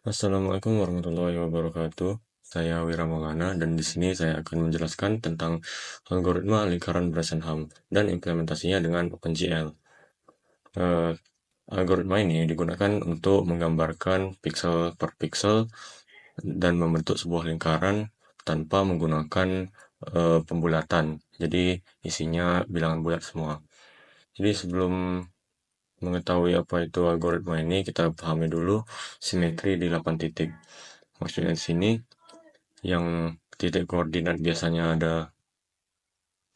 Assalamualaikum warahmatullahi wabarakatuh. Saya Wira Maulana dan di sini saya akan menjelaskan tentang algoritma lingkaran Bresenham dan implementasinya dengan OpenGL. Eh, Algoritma ini digunakan untuk menggambarkan pixel per pixel dan membentuk sebuah lingkaran tanpa menggunakan pembulatan. Jadi isinya bilangan bulat semua. Jadi sebelum mengetahui apa itu algoritma ini, kita pahami dulu simetri di 8 titik. Maksudnya di sini yang titik koordinat biasanya ada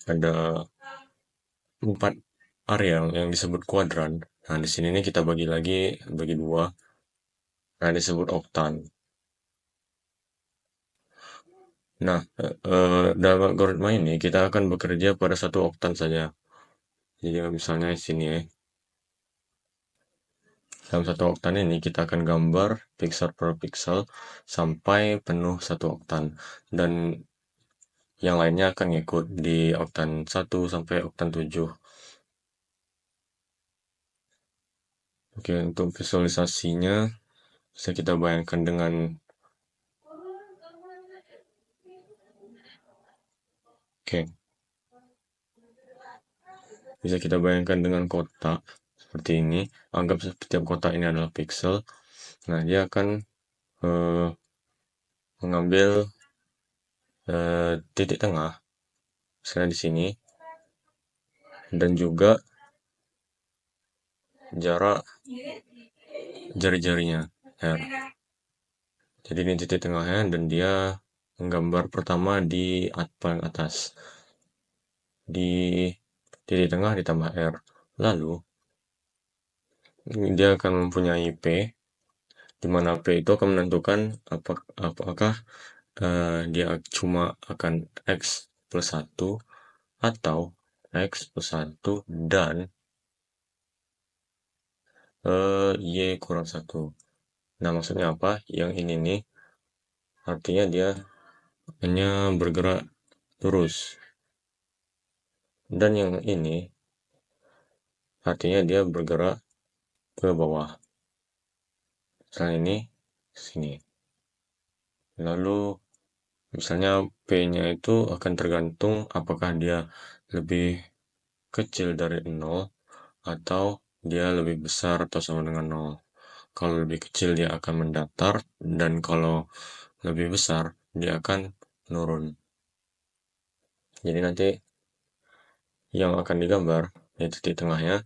4 area yang disebut kuadran. Nah, di sini nih kita bagi lagi bagi dua. Nah, disebut oktan. Nah, dalam algoritma ini kita akan bekerja pada satu oktan saja. Jadi misalnya di sini ya. Dalam satu oktan ini kita akan gambar pixel per pixel sampai penuh satu oktan. Dan yang lainnya akan ngikut di oktan 1 sampai oktan 7. Oke, untuk visualisasinya bisa kita bayangkan dengan oke, bisa kita bayangkan dengan kotak seperti ini. Anggap setiap kotak ini adalah pixel. Nah, dia akan eh, mengambil titik tengah, misalnya di sini, dan juga jarak jari-jarinya. Ya. Jadi ini titik tengahnya dan dia menggambar pertama di paling atas. Di titik tengah ditambah R. Lalu dia akan mempunyai P, di mana P itu akan menentukan apakah dia cuma akan X plus 1 atau X plus 1 dan Y kurang 1. Nah, maksudnya apa? Yang ini nih artinya dia hanya bergerak lurus. Dan yang ini artinya dia bergerak ke bawah. Misalnya ini sini. Lalu misalnya P-nya itu akan tergantung apakah dia lebih kecil dari 0 atau dia lebih besar atau sama dengan 0. Kalau lebih kecil dia akan mendatar dan kalau lebih besar dia akan menurun. Jadi nanti yang akan digambar ya titik tengahnya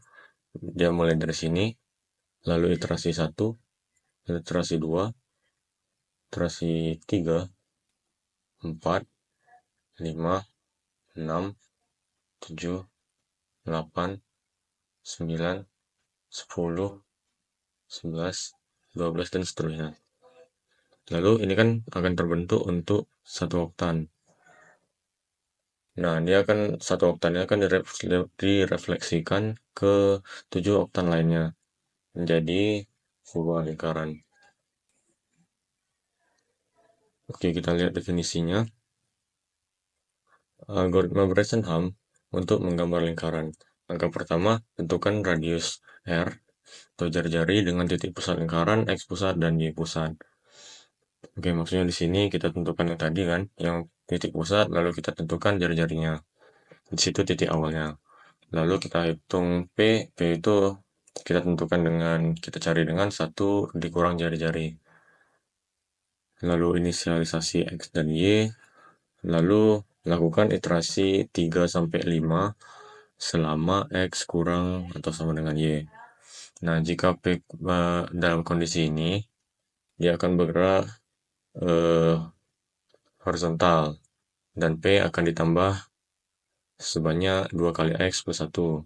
dia mulai dari sini, lalu iterasi 1, iterasi 2, iterasi 3, 4, 5, 6, 7, 8, 9, 10, 11, 12, dan seterusnya. Lalu ini kan akan terbentuk untuk satu oktan. Nah, dia akan satu oktannya akan direfleksikan ke 7 oktan lainnya menjadi sebuah lingkaran. Oke, kita lihat definisinya. Algoritma Bresenham untuk menggambar lingkaran. Langkah pertama, tentukan radius R atau jari-jari dengan titik pusat lingkaran, X pusat dan Y pusat. Oke, maksudnya di sini kita tentukan yang tadi kan, yang titik pusat, lalu kita tentukan jari-jarinya. Di situ titik awalnya. Lalu kita hitung P itu kita tentukan dengan, kita cari dengan 1 dikurang jari-jari. Lalu inisialisasi X dan Y, lalu lakukan iterasi 3 sampai 5 selama X kurang atau sama dengan Y. Nah, jika P dalam kondisi ini, dia akan bergerak eh, horizontal dan P akan ditambah sebanyak 2 kali X plus 1.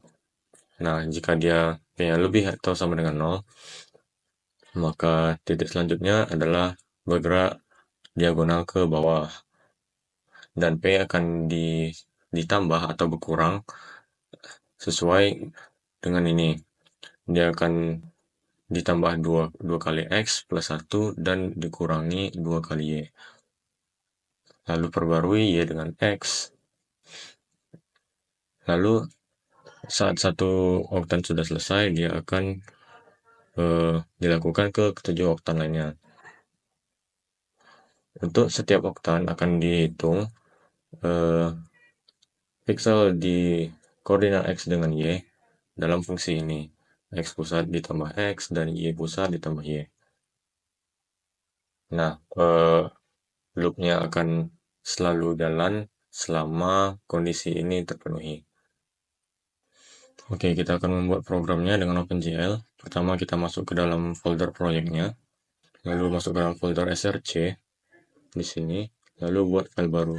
Nah, jika dia P-nya lebih atau sama dengan 0, maka titik selanjutnya adalah bergerak diagonal ke bawah. Dan P akan ditambah atau berkurang sesuai dengan ini. Dia akan ditambah 2 kali X plus 1 dan dikurangi 2 kali Y. Lalu perbarui Y dengan X. Lalu saat satu oktan sudah selesai, dia akan dilakukan ke ketujuh oktan lainnya. Untuk setiap oktan akan dihitung eh, piksel di koordinat X dengan Y dalam fungsi ini. X pusat ditambah X dan Y pusat ditambah Y. Nah, loopnya akan selalu jalan selama kondisi ini terpenuhi. Oke, kita akan membuat programnya dengan OpenGL. Pertama kita masuk ke dalam folder proyeknya, lalu masuk ke dalam folder src di sini, lalu buat file baru.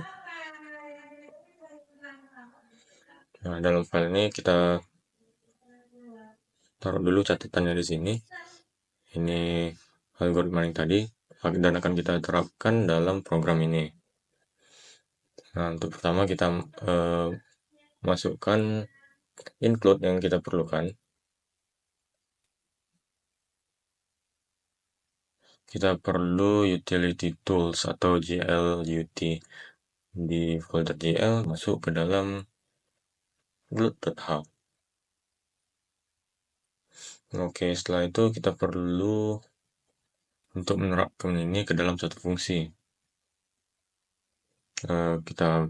Nah, dalam file ini kita taruh dulu catatannya di sini. Ini algoritma yang tadi dan akan kita terapkan dalam program ini. Nah, untuk pertama kita masukkan include yang kita perlukan. Kita perlu utility tools atau GLUT. Di folder GL masuk ke dalam glut.h. Oke, setelah itu kita perlu untuk menerapkan ini ke dalam satu fungsi. Kita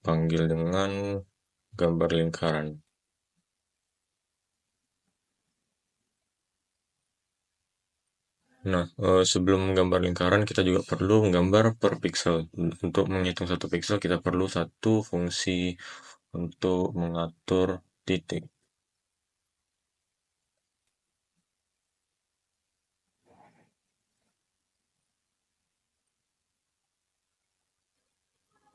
panggil dengan gambar lingkaran. Nah, sebelum menggambar lingkaran, kita juga perlu menggambar per pixel. Untuk menghitung satu pixel, kita perlu satu fungsi untuk mengatur titik.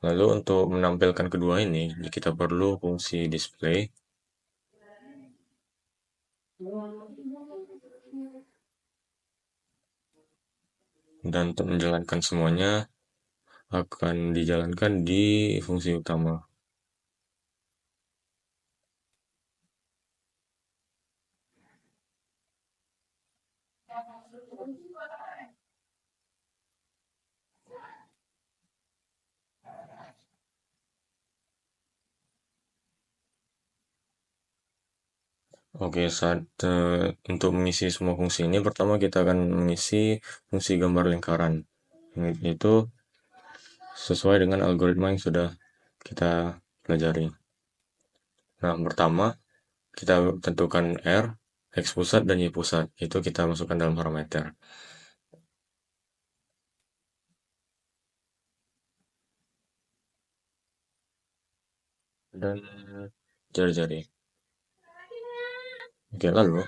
Lalu untuk menampilkan kedua ini, kita perlu fungsi display. Dan untuk menjalankan semuanya, akan dijalankan di fungsi utama. Oke, untuk mengisi semua fungsi ini, pertama kita akan mengisi fungsi gambar lingkaran. Itu sesuai dengan algoritma yang sudah kita pelajari. Nah, pertama kita tentukan R, X pusat, dan Y pusat. Itu kita masukkan dalam parameter. Dan jari-jari. Oke, lalu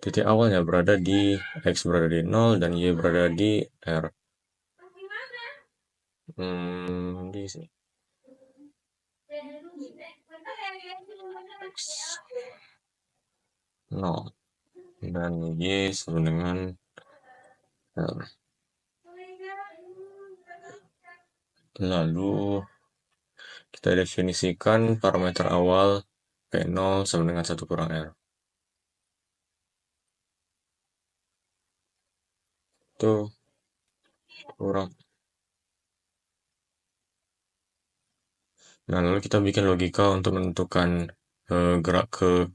titik awalnya berada di X berada di 0 dan Y berada di R. Di sini. X 0 dan Y sama dengan R. Lalu kita definisikan parameter awal P0 sama dengan 1 kurang R. Itu kurang. Nah, lalu kita bikin logika untuk menentukan gerak ke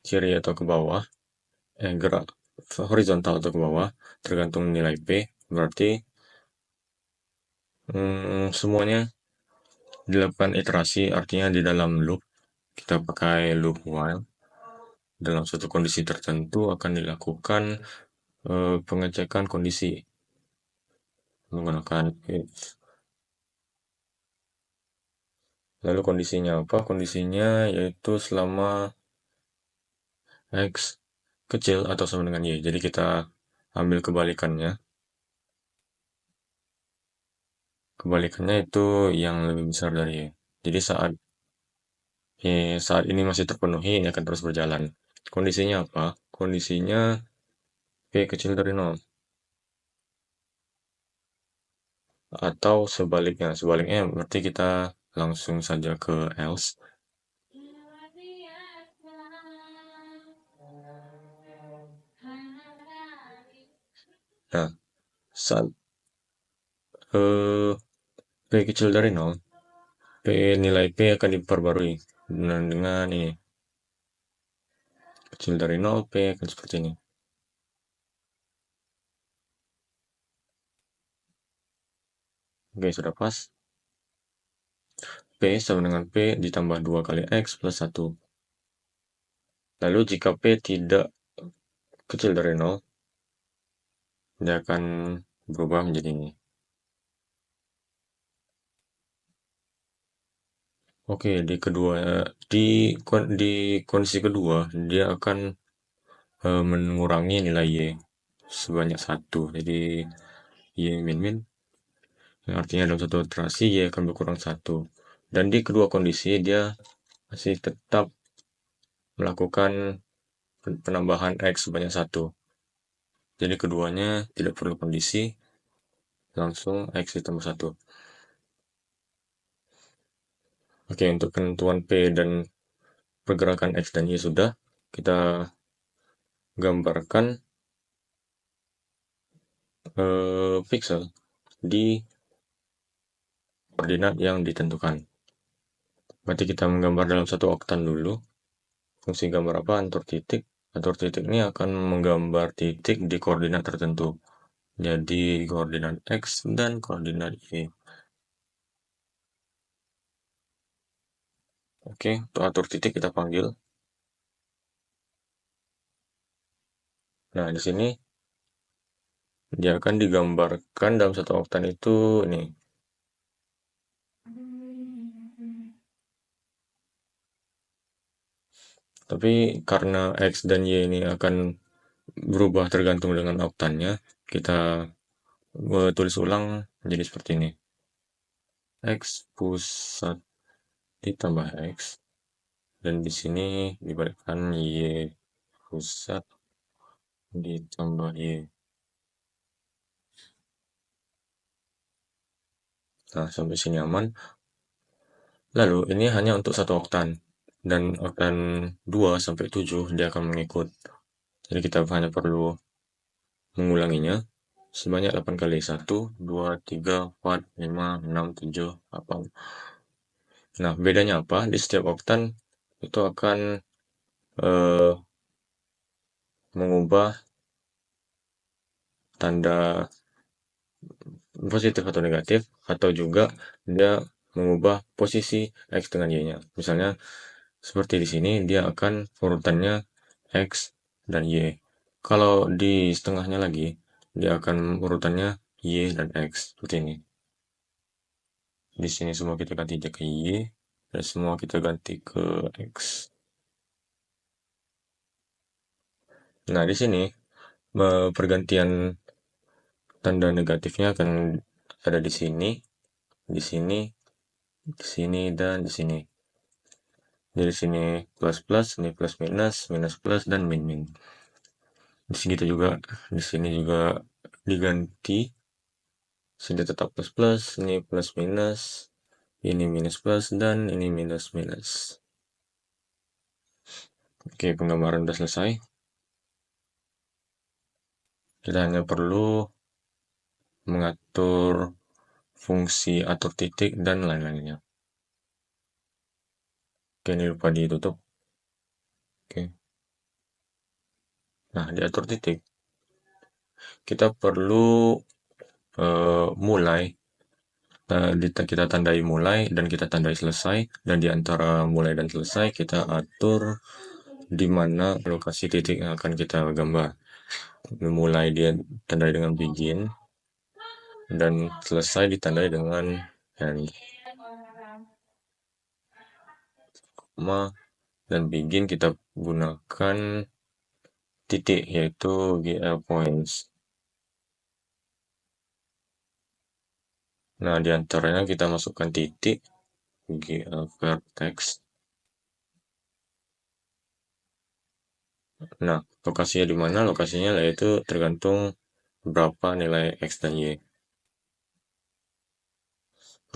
kiri atau ke bawah. Gerak horizontal atau ke bawah, tergantung nilai P. Berarti semuanya dilakukan iterasi, artinya di dalam loop. Kita pakai loop while. Dalam suatu kondisi tertentu akan dilakukan pengecekan kondisi menggunakan if. Lalu kondisinya apa? Kondisinya yaitu selama X kecil atau sama dengan Y. Jadi kita ambil kebalikannya. Kebalikannya itu yang lebih besar dari Y. Jadi saat ini masih terpenuhi, ini akan terus berjalan. Kondisinya apa? Kondisinya P kecil dari 0. Atau sebaliknya. Sebaliknya berarti kita langsung saja ke else. Nah, saat eh, P kecil dari 0, nilai P akan diperbarui dengan ini. Kecil dari 0, P akan seperti ini. Oke, sudah pas. P sama dengan P ditambah 2 kali X plus 1. Lalu jika P tidak kecil dari 0, dia akan berubah menjadi ini. Oke, di kondisi kedua, dia akan mengurangi nilai Y sebanyak 1. Jadi, Y min-min, yang artinya dalam satu iterasi Y akan berkurang 1. Dan di kedua kondisi, dia masih tetap melakukan penambahan X sebanyak 1. Jadi keduanya tidak perlu kondisi, langsung X ditambah 1. Oke, untuk penentuan P dan pergerakan X dan Y sudah. Kita gambarkan pixel di koordinat yang ditentukan. Berarti kita menggambar dalam satu oktan dulu. Fungsi gambar apa? Antar titik. Antar titik ini akan menggambar titik di koordinat tertentu. Jadi koordinat X dan koordinat Y. Oke, untuk atur titik kita panggil. Nah, di sini dia akan digambarkan dalam satu oktan itu ini. Tapi karena X dan Y ini akan berubah tergantung dengan oktannya, kita tulis ulang menjadi seperti ini. X pusat ditambah X, dan di sini dibalikkan Y pusat ditambah Y. Nah, sampai sini aman. Lalu ini hanya untuk satu oktan, dan oktan 2 sampai 7 dia akan mengikut. Jadi kita hanya perlu mengulanginya sebanyak 8 kali. 1, 2, 3, 4, 5, 6, 7, 8. Nah, bedanya apa? Di setiap oktan itu akan eh, mengubah tanda positif atau negatif, atau juga dia mengubah posisi X dengan Y-nya. Misalnya, seperti di sini, dia akan urutannya X dan Y. Kalau di setengahnya lagi, dia akan urutannya Y dan X. Seperti ini. Di sini semua kita ganti ke Y, dan semua kita ganti ke X. Nah, di sini, pergantian tanda negatifnya akan ada di sini, di sini, di sini, dan di sini. Jadi sini plus plus, ini plus minus, minus plus, dan min min. Di sini juga, di sini juga diganti. Sini tetap plus plus, ini plus minus, ini minus plus, dan ini minus minus. Oke, penggambaran sudah selesai. Kita hanya perlu mengatur fungsi atur titik dan lain-lainnya. Oke, ini lupa ditutup. Oke. Nah, diatur titik. Kita perlu mulai. Kita tandai mulai dan kita tandai selesai, dan di antara mulai dan selesai kita atur di mana lokasi titik yang akan kita gambar. Mulai dia tandai dengan begin, dan selesai ditandai dengan end. Dan begin kita gunakan titik, yaitu GL points. Nah, di antaranya kita masukkan titik GL vertex. Nah, lokasinya di mana? Lokasinya yaitu tergantung berapa nilai X dan Y.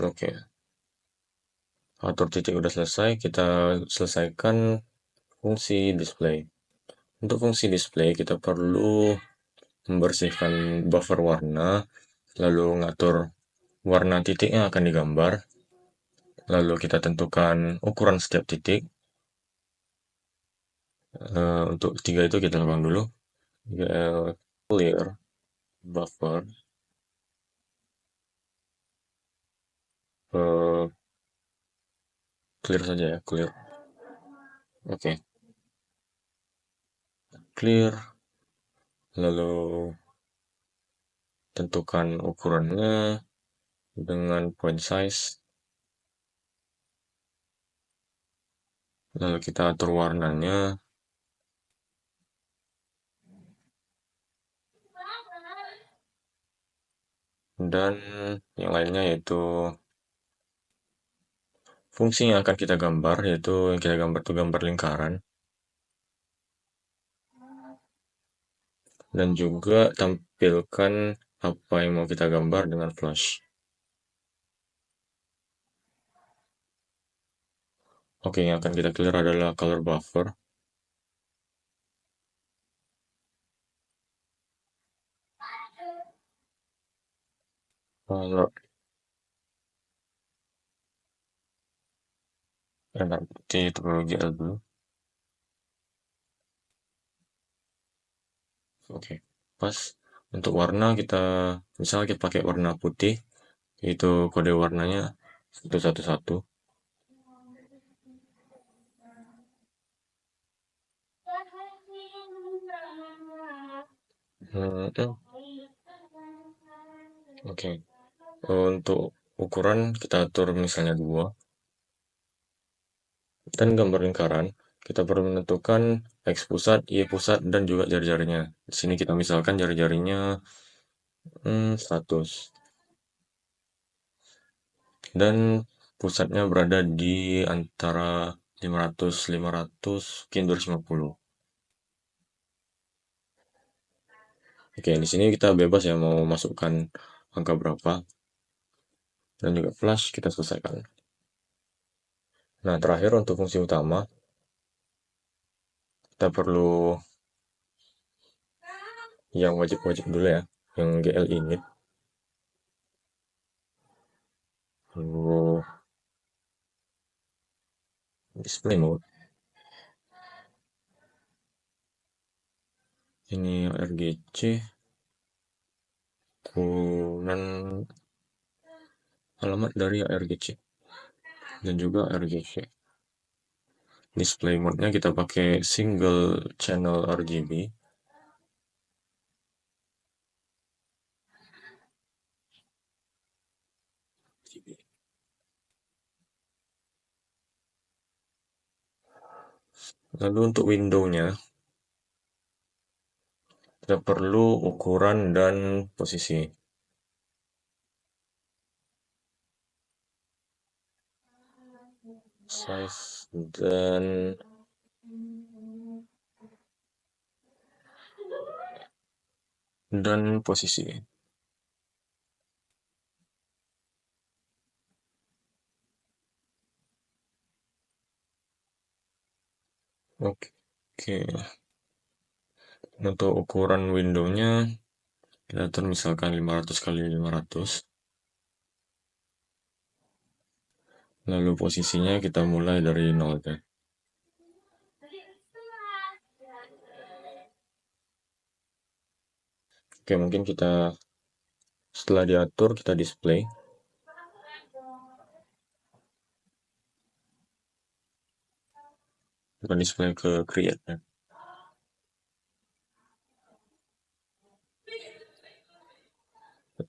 Oke. Atur titik udah selesai, kita selesaikan fungsi display. Untuk fungsi display, kita perlu membersihkan buffer warna, lalu ngatur warna titik yang akan digambar, lalu kita tentukan ukuran setiap titik. Untuk tiga itu kita lakukan dulu. Clear buffer. eh, clear saja ya, clear. Oke, clear. Lalu tentukan ukurannya dengan point size. Lalu kita atur warnanya dan yang lainnya yaitu fungsi yang akan kita gambar, yaitu yang kita gambar itu gambar lingkaran, dan juga tampilkan apa yang mau kita gambar dengan flash. Oke, yang akan kita clear adalah color buffer. Kalau nanti terlalu GL dulu. Oke, pas. Untuk warna kita, misalnya kita pakai warna putih, itu kode warnanya 111. Oke, untuk ukuran kita atur misalnya 2. Dan gambar lingkaran, kita perlu menentukan X pusat, Y pusat, dan juga jari-jarinya. Di sini kita misalkan jari-jarinya 100. Dan pusatnya berada di antara 500, 500, mungkin 250. Oke, di sini kita bebas ya mau masukkan angka berapa. Dan juga flash kita selesaikan. Nah, terakhir untuk fungsi utama, kita perlu yang wajib-wajib dulu ya, yang GL init. Lalu display mode. Ini RGC, dan alamat dari RGC, dan juga RGC. Display mode-nya kita pakai single channel RGB. Lalu untuk window-nya, kita perlu ukuran dan posisi. Size dan posisi. Oke. Untuk ukuran window-nya, kita atur misalkan 500 kali 500. Lalu posisinya kita mulai dari 0 ya. Oke, mungkin kita setelah diatur kita display. Kita display ke create ya.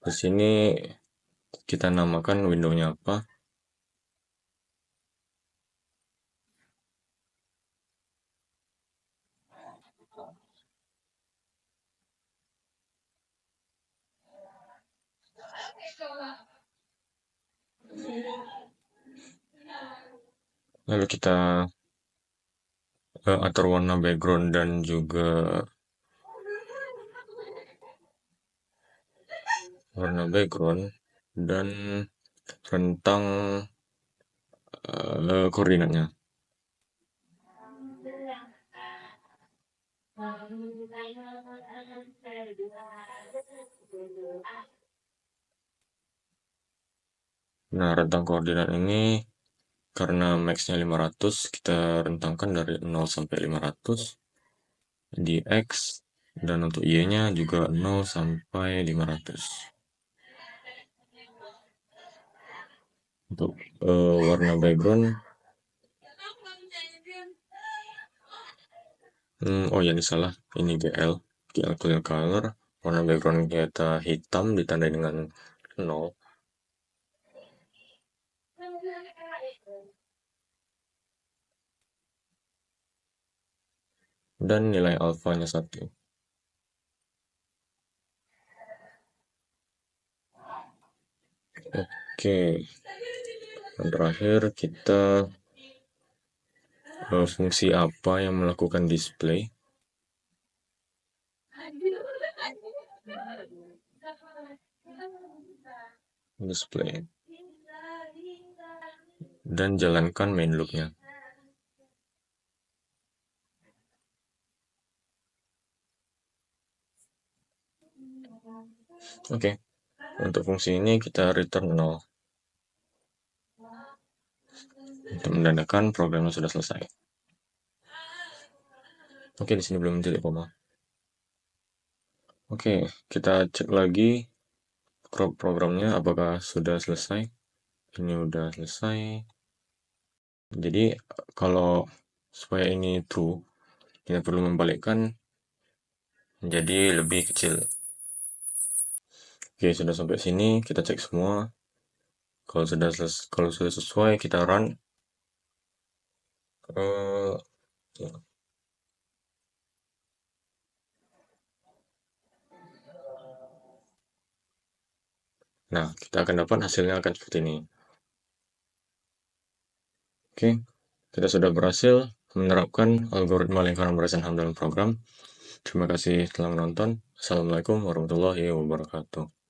Di sini kita namakan window-nya apa. Lalu kita atur warna background dan juga warna background dan rentang koordinatnya. Nah, rentang koordinat ini karena max-nya 500, kita rentangkan dari 0 sampai 500 di X, dan untuk Y-nya juga 0 sampai 500. Untuk warna background, oh ya ini salah, ini GL clear color, warna background kita hitam ditandai dengan 0, dan nilai alfanya 1. Oke, dan terakhir kita fungsi apa yang melakukan display. Display. Dan jalankan main loopnya. Oke, untuk fungsi ini kita return 0 untuk menandakan programnya sudah selesai. Oke, di sini belum titik koma. Oke, kita cek lagi programnya apakah sudah selesai. Ini udah selesai. Jadi kalau supaya ini true, kita perlu membalikkan menjadi lebih kecil. Oke, sudah sampai sini, kita cek semua. Kalau sudah sesuai, kita run. Eh, Nah, kita akan dapat hasilnya akan seperti ini. Oke, kita sudah berhasil menerapkan algoritma lingkaran barisan ham dalam program. Terima kasih telah menonton. Assalamualaikum warahmatullahi wabarakatuh.